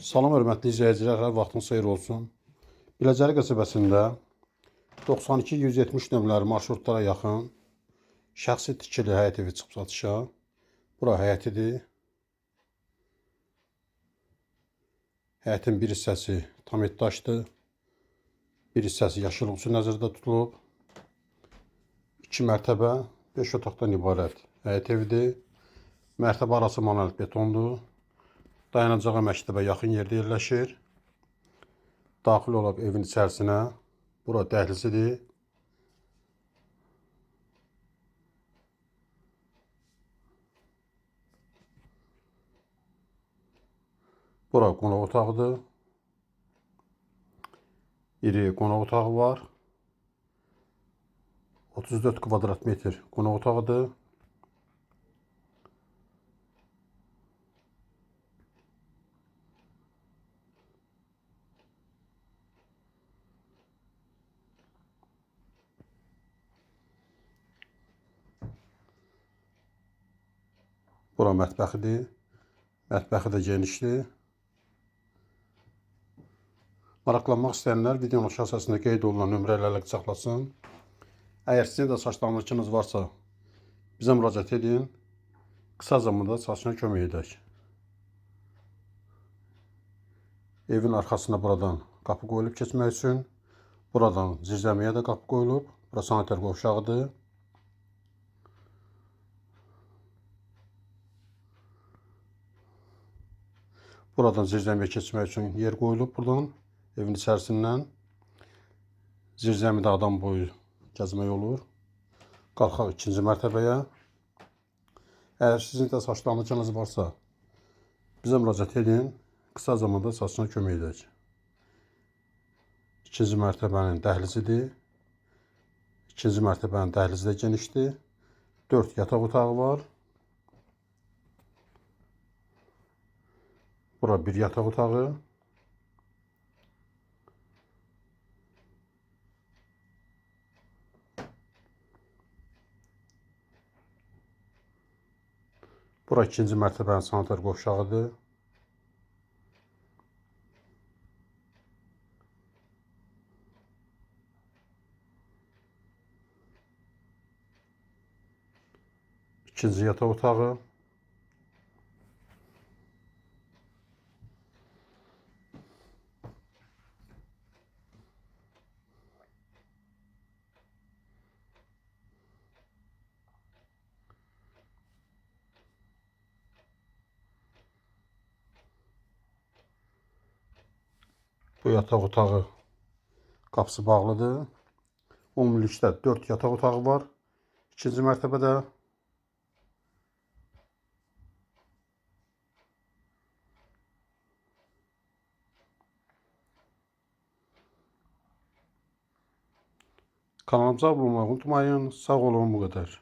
Salam hörmətli izləyicilər, hər vaxtınız xeyir olsun. Biləcəri qəsəbəsində 92-170 nömrəli marşrutlara yaxın şəxsi tikili həyət evi çıxıb satışa. Bura həyətidir. Həyətin bir hissəsi tam etdaşdır. Bir hissəsi yaşıllıq üçün nəzərdə tutulub. 2 mərtəbə, 5 otaqdan ibarət həyət evidir. Mərtəbə arası monolit betondur. Dayanacağa məktəbə yaxın yerdə yerləşir. Daxil olub evin içərisinə. Bura dəhlizidir. Bura qonaq otağıdır. İri qonaq otağı var. 34 kvadrat metr qonaq otağıdır. Bura mətbəxidir. Mətbəxi də genişdir. Maraqlanmaq istəyənlər videonun aşağı hissəsində qeyd olunan nömrə ilə əlaqə saxlasın. Əgər sizin də saç damırçınız varsa, bizə müraciət edin. Qısa zamanda saçına kömək edək. Evin arxasına buradan qapı qoyulub keçmək üçün. Buradan zirzəmiyə də qapı qoyulub. Bura sanitar qovşağıdır. Buradan zirzəmiyə keçmək üçün yer qoyulub buradan, evin içərisindən. Zirzəmidə adam boyu gəzmək olur. Qalxaq 2-ci mərtəbəyə. Əgər sizin də saç damırçınız varsa, bizə müraciət edin. Qısa zamanda saçına kömək edək. 2-ci mərtəbənin dəhlizidir. 2-ci mərtəbənin dəhlizi də genişdir. 4 yataq otağı var. Bura bir yataq otağı. Bura 2-ci mərtəbənin sanitar qovşağıdır. İkinci yataq otağı. Bu yataq otağı qapısı bağlıdır. Ümumilikdə 4 yataq otağı var. 2-ci mərtəbədə. Kanalımıza abunə olmayı unutmayın. Sağ olun, bu qədər.